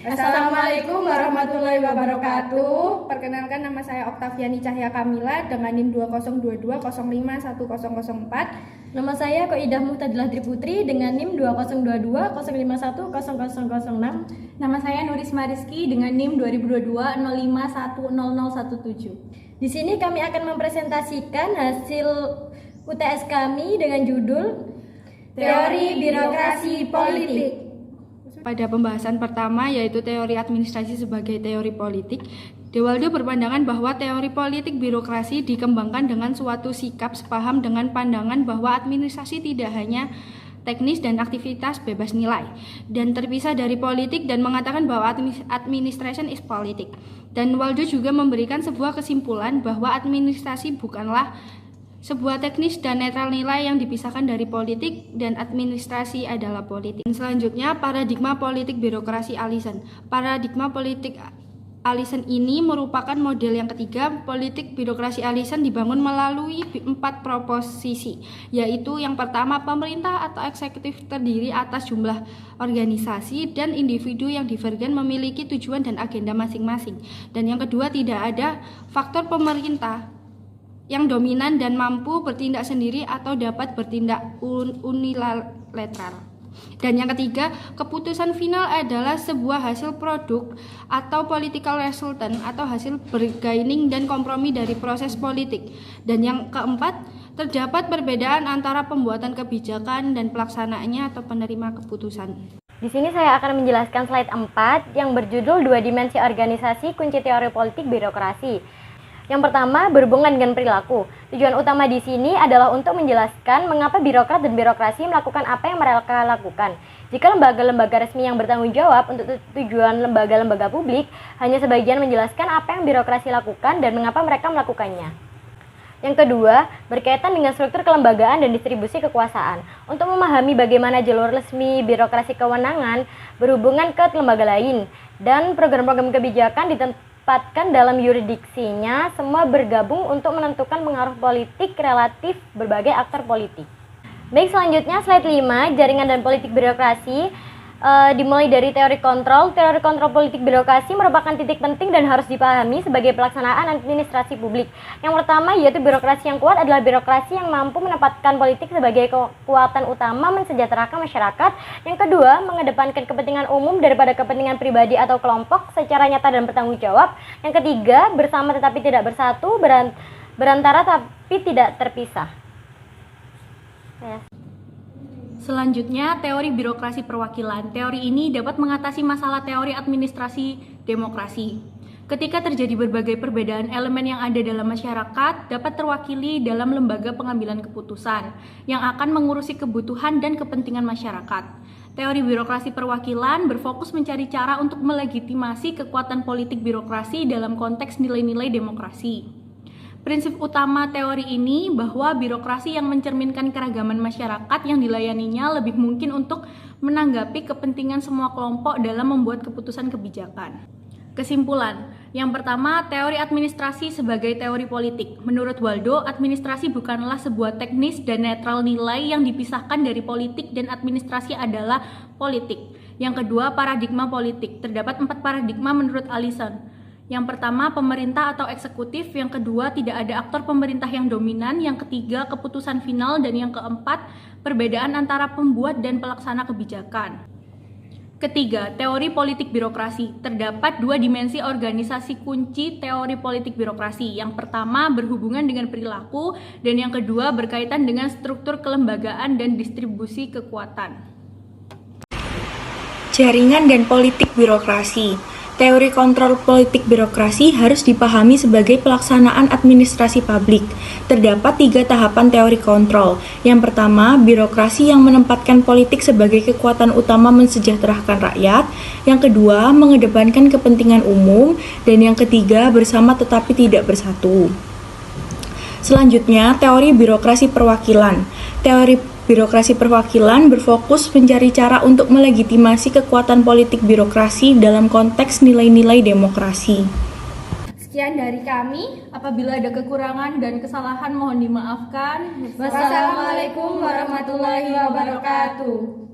Assalamualaikum warahmatullahi wabarakatuh. Perkenalkan, nama saya Oktaviani Cahya Kamila dengan NIM 2022051004. Nama saya Koidah Muhtadilah Triputri dengan NIM 202205100006. Nama saya Nurisma Rizky dengan NIM 202205100017. Di sini kami akan mempresentasikan hasil UTS kami dengan judul Teori Birokrasi Politik. Pada pembahasan pertama, yaitu teori administrasi sebagai teori politik, De Waldo berpandangan bahwa teori politik birokrasi dikembangkan dengan suatu sikap sepaham dengan pandangan bahwa administrasi tidak hanya teknis dan aktivitas bebas nilai dan terpisah dari politik, dan mengatakan bahwa administration is politik. Dan Waldo juga memberikan sebuah kesimpulan bahwa administrasi bukanlah sebuah teknis dan netral nilai yang dipisahkan dari politik, dan administrasi adalah politik. Selanjutnya, paradigma politik birokrasi Allison. Paradigma politik Allison ini merupakan model yang ketiga. Politik birokrasi Allison dibangun melalui 4 proposisi, yaitu yang pertama, pemerintah atau eksekutif terdiri atas jumlah organisasi dan individu yang divergen memiliki tujuan dan agenda masing-masing. Dan yang kedua, tidak ada faktor pemerintah yang dominan dan mampu bertindak sendiri atau dapat bertindak unilateral. Dan yang ketiga, keputusan final adalah sebuah hasil produk atau political resultant atau hasil bargaining dan kompromi dari proses politik. Dan yang keempat, terdapat perbedaan antara pembuatan kebijakan dan pelaksanaannya atau penerima keputusan. Di sini saya akan menjelaskan slide 4 yang berjudul Dua Dimensi Organisasi Kunci Teori Politik Birokrasi. Yang pertama, berhubungan dengan perilaku. Tujuan utama di sini adalah untuk menjelaskan mengapa birokrat dan birokrasi melakukan apa yang mereka lakukan. Jika lembaga-lembaga resmi yang bertanggung jawab untuk tujuan lembaga-lembaga publik hanya sebagian menjelaskan apa yang birokrasi lakukan dan mengapa mereka melakukannya. Yang kedua, berkaitan dengan struktur kelembagaan dan distribusi kekuasaan. Untuk memahami bagaimana jalur resmi birokrasi kewenangan berhubungan ke lembaga lain dan program-program kebijakan ditempatkan dalam yuridiksinya, semua bergabung untuk menentukan pengaruh politik relatif berbagai aktor politik. Baik, selanjutnya slide 5, jaringan dan politik birokrasi. Dimulai dari teori kontrol. Teori kontrol politik birokrasi merupakan titik penting dan harus dipahami sebagai pelaksanaan administrasi publik. Yang pertama, yaitu birokrasi yang kuat adalah birokrasi yang mampu menempatkan politik sebagai kekuatan utama mensejahterakan masyarakat. Yang kedua, mengedepankan kepentingan umum daripada kepentingan pribadi atau kelompok secara nyata dan bertanggung jawab. Yang ketiga, bersama tetapi tidak bersatu, berantara tapi tidak terpisah. Selanjutnya, teori birokrasi perwakilan. Teori ini dapat mengatasi masalah teori administrasi demokrasi. Ketika terjadi berbagai perbedaan elemen yang ada dalam masyarakat dapat terwakili dalam lembaga pengambilan keputusan yang akan mengurusi kebutuhan dan kepentingan masyarakat. Teori birokrasi perwakilan berfokus mencari cara untuk melegitimasi kekuatan politik birokrasi dalam konteks nilai-nilai demokrasi. Prinsip utama teori ini bahwa birokrasi yang mencerminkan keragaman masyarakat yang dilayaninya lebih mungkin untuk menanggapi kepentingan semua kelompok dalam membuat keputusan kebijakan. Kesimpulan, yang pertama, teori administrasi sebagai teori politik. Menurut Waldo, administrasi bukanlah sebuah teknis dan netral nilai yang dipisahkan dari politik, dan administrasi adalah politik. Yang kedua, paradigma politik. Terdapat 4 paradigma menurut Allison. Yang pertama, pemerintah atau eksekutif. Yang kedua, tidak ada aktor pemerintah yang dominan. Yang ketiga, keputusan final. Dan yang keempat, perbedaan antara pembuat dan pelaksana kebijakan. Ketiga, teori politik birokrasi. Terdapat 2 dimensi organisasi kunci teori politik birokrasi. Yang pertama, berhubungan dengan perilaku, dan yang kedua, berkaitan dengan struktur kelembagaan dan distribusi kekuatan. Jaringan dan politik birokrasi. Teori kontrol politik birokrasi harus dipahami sebagai pelaksanaan administrasi publik. Terdapat 3 tahapan teori kontrol. Yang pertama, birokrasi yang menempatkan politik sebagai kekuatan utama mensejahterakan rakyat. Yang kedua, mengedepankan kepentingan umum. Dan yang ketiga, bersama tetapi tidak bersatu. Selanjutnya, teori birokrasi perwakilan. Teori birokrasi perwakilan berfokus mencari cara untuk melegitimasi kekuatan politik birokrasi dalam konteks nilai-nilai demokrasi. Sekian dari kami. Apabila ada kekurangan dan kesalahan mohon dimaafkan. Wassalamualaikum warahmatullahi wabarakatuh.